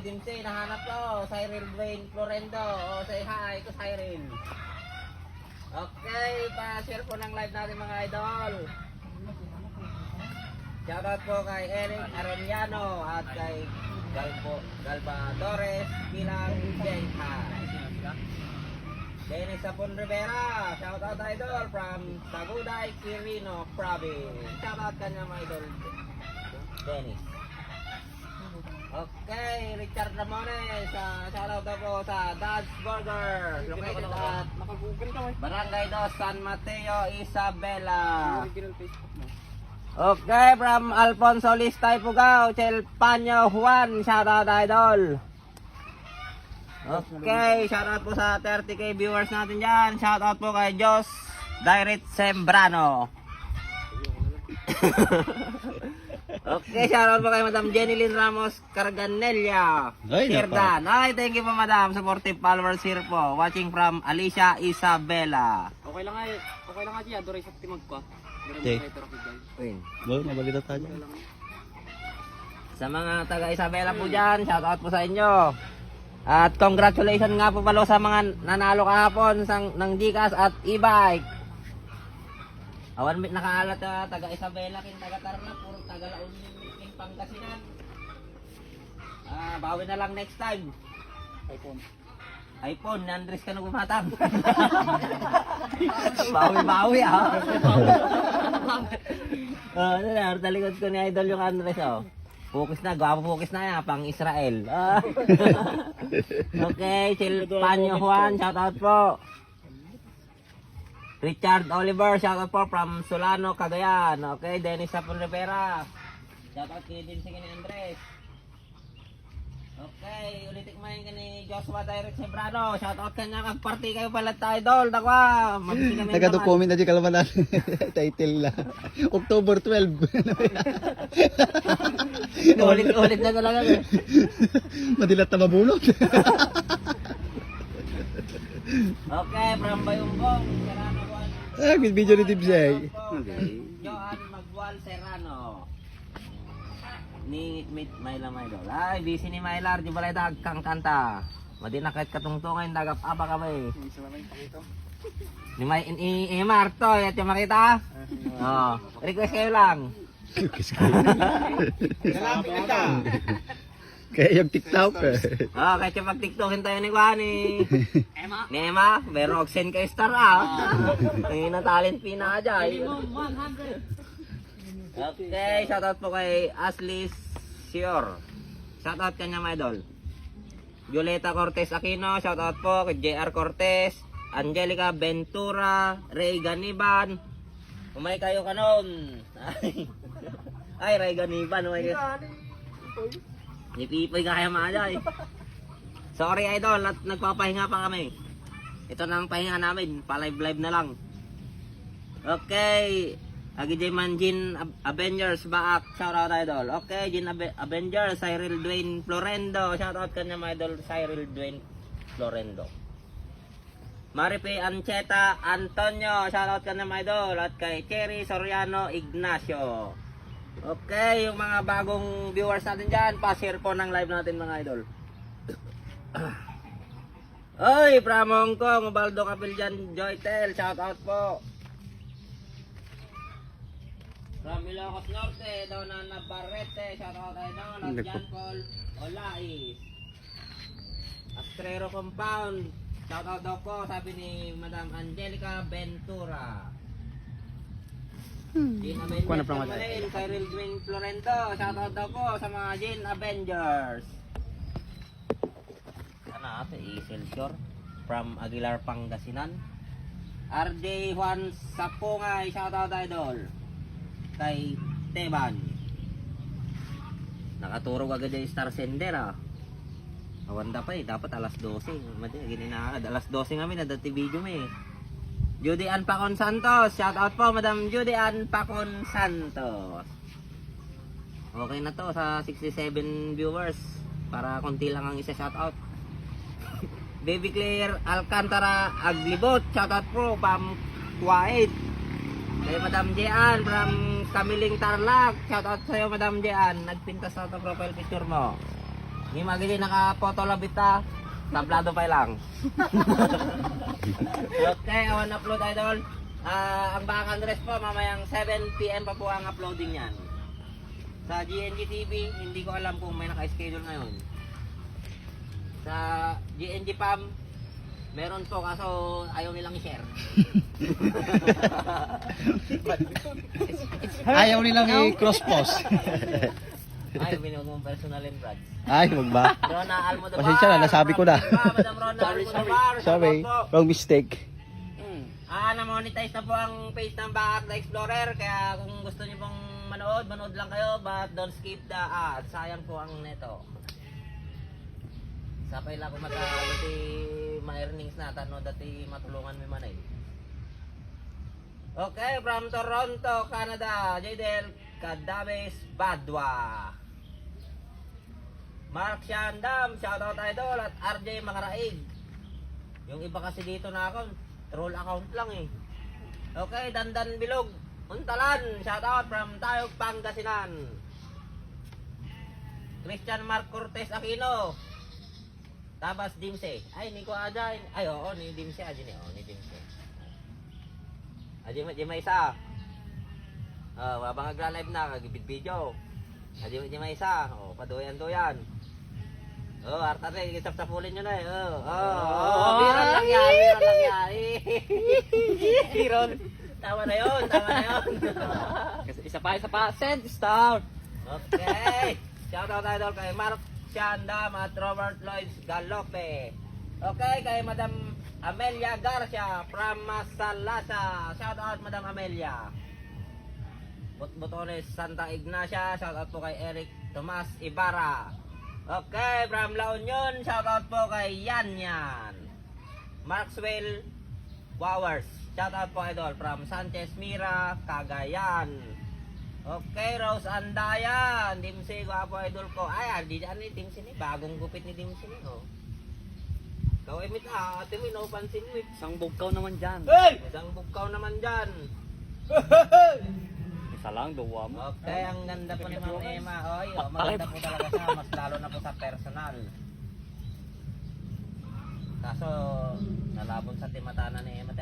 Dimsi, nahanap ko. Cyril Dwayne Florendo. O, say hi to Cyril. Okay, pa-share po ng live natin mga idol. Shoutout po kay Eric Arellano at kay Galvadores bilang Jenha. Dennis Sapon Rivera, shoutout idol from Taguday, Quirino Province. Shoutout kanya mga idol, Dennis. Okay, Richard Ramones, shoutout po sa Dad's Burger, located at Barangay 2, San Mateo, Isabela. Okay, from Alfonso Listay Pugao, Chelpanyo Juan, shoutout idol. Okay, shoutout po sa 30k viewers natin dyan. Shoutout po kay Jos Direct Sembrano. Okay, shoutout po kay Madam Jenilyn Ramos Carganella. Sirdan. Ay, thank you po Madam. Supportive followers here po. Watching from Alicia Isabela. Okay lang nga siya. Doray sa timag ko. Okay. Win. Boy, nabalita tayo. Sa mga taga Isabela po dyan, shoutout po sa inyo. At congratulations nga po pala sa mga nanalo kahapon ng Gcash at e-bike. Awan bit nakaalat taga Isabela kin taga Tarlac, puro taga Laon kin Pangasinan. Bawi na lang next time. iPhone, Andres ka na gumatang. Bawi ano na, talikod ko ni Idol yung Andres Focus na, gwapo focus na yan, pang Israel. Okay, Silpanyo Juan, shoutout po. Richard Oliver, shoutout po from Solano, Cagayan. Okay, Dennis Sapon Rivera. Shoutout kay din si Andres. Okay, ulitin mo yung ni Joshua Direct Sembrano. Shoutout kanya kag-party kayo pala tayo, Idol. Dakwa, mabisi kami. Nagado-comment na di kalaman natin. Title na. October 12. Ulit na talaga. Madilat na mabulot. Okay, from Bayunggong, Serrano Juan. Video ni Dibsay. Johan Magwal Serrano. Ni Myla Maydol. Ay, busy ni Mylar. Di balay kang kanta. Madi na kahit katungtungan, dagap aba ka ba eh. Ni Marto, at yung makita? Request kayo lang. Kaya yung TikTok Kahit yung mag-tiktokin tayo ni Kwani. Ni Emma, meron og send kay Star Tingin na talent pina ka dyan. Okay, shoutout po kay Ashley Sior. Shoutout kanya mga idol. Violeta Cortez Aquino, shoutout po kay JR Cortez, Angelica Ventura, Ray Ganiban. Umay kayo kanon. Ay, Ray Ganiban, umay kayo. Ni Pipoy kaya mga Sorry idol, nagpapahinga pa kami. Ito na ang pahinga namin, pa-live na lang. Okay. Agi Jayman Jin Avengers baak, shoutout idol. Okay, Jin Avengers, Cyril Dwayne Florendo, shoutout kanya mga idol, Cyril Dwayne Florendo. Maripe Ancheta Antonio, shoutout kanya mga idol, at kay Cherry Soriano Ignacio. Okay, yung mga bagong viewers natin dyan, pa-share po ng live natin mga idol. Oy, from Hong Kong, Ubaldo Capiljan Joytel, shoutout po. From Ilocos Norte, Donan Navarrete, shoutout idol, at Jan Paul Olais. Astrero Compound, shoutout daw po, sabi ni Madam Angelica Ventura. Jin Avengers, Cyril Dwayne Florento, shoutout daw po sa mga Jin Avengers. Sana ate, Iselshore, from Aguilar, Pangasinan. RJ Juan Sapungay, shoutout idol. Kay Teban. Nakaturog agad yung Star Sender Awanda pa dapat alas 12. Madi gini na alas 12 kami na dati video mo Judy Ann Pacon Santos, shout out po Madam Judy Ann Pacon Santos. Okay na to sa 67 viewers para konti lang ang isa shout out. Baby Claire Alcantara Aglibot, shout out po Pam Kuwait. Kay Madam Jean from Kamiling Tarlac, shout out sa iyo Madam Jean, nagpintas sa profile picture mo. Hindi magiging naka-photo labit ta. Tablado pa lang. Okay, awan upload idol. Ang Bakan Dress po, mamayang 7 PM pa po ang uploading yan. Sa GNG TV, hindi ko alam kung may naka-schedule ngayon. Sa GNG PAM, meron po kaso ayaw nilang i-share. Ayaw nilang i-cross-post. Ay, binigong personal and Brad. Ay, wag ba? Rona Almodovar. Pasensya na, nasabi ko na. Madam Rona Almodovar. Sorry, wrong mistake. Na-monetize na po ang page ng Baak the Explorer. Kaya kung gusto niyo pong manood lang kayo. But don't skip the ads. Sayang po ang neto. Sapay lang kung dati ma-earnings na. Tano dati matulungan mo man eh. Okay, from Toronto, Canada. Jadel Cadaves Badwa. Mark Shandam, shoutout idol, at RJ Makaraig. Yung iba kasi dito na ako, troll account lang eh. Okay, Dandan Bilog, Untalan, shoutout from Tayog, Pangasinan. Christian Mark Cortez Aquino. Tabas Dimse. Ay, ni ko aja. Ay, oo, ni Dimse aja ni. Oo, ni Dimse. Aja may isa. Wabang nagla-live na, kagibid video. Aja may isa. Oh, paduyan-duyan. Oh, arta rin, isap-sapulin nyo na eh. Biron lang yan, Biron. Tama na yun. Isa pa. Send star. Okay. Shoutout idol kay Mark Siandam at Robert Lloyd Galope. Okay, kay Madam Amelia Garcia from Masalasa. Shoutout Madam Amelia. Botones Santa Ignacia. Shoutout po kay Eric Tomas Ibarra. Okay, from La Union, shoutout po kay Yan. Maxwell Wowers, shoutout po idol from Sanchez Mira, Cagayan. Okay, Rose Andayan, Dimsi, gwapo idol ko. Ay, di dyan ni Dimsi ni, bagong gupit ni Dimsi ni, oh. Kau emit ate mo, naupansin mo. Isang bugkaw naman dyan. Isang bugkaw naman dyan. Isa lang, duwa mo. Okay, ang ganda po ni Ma'am Emma. Oy, maganda po talaga siya, mas lalo na po sa personal. Kaso, nalabon sa timatanan ni Emma.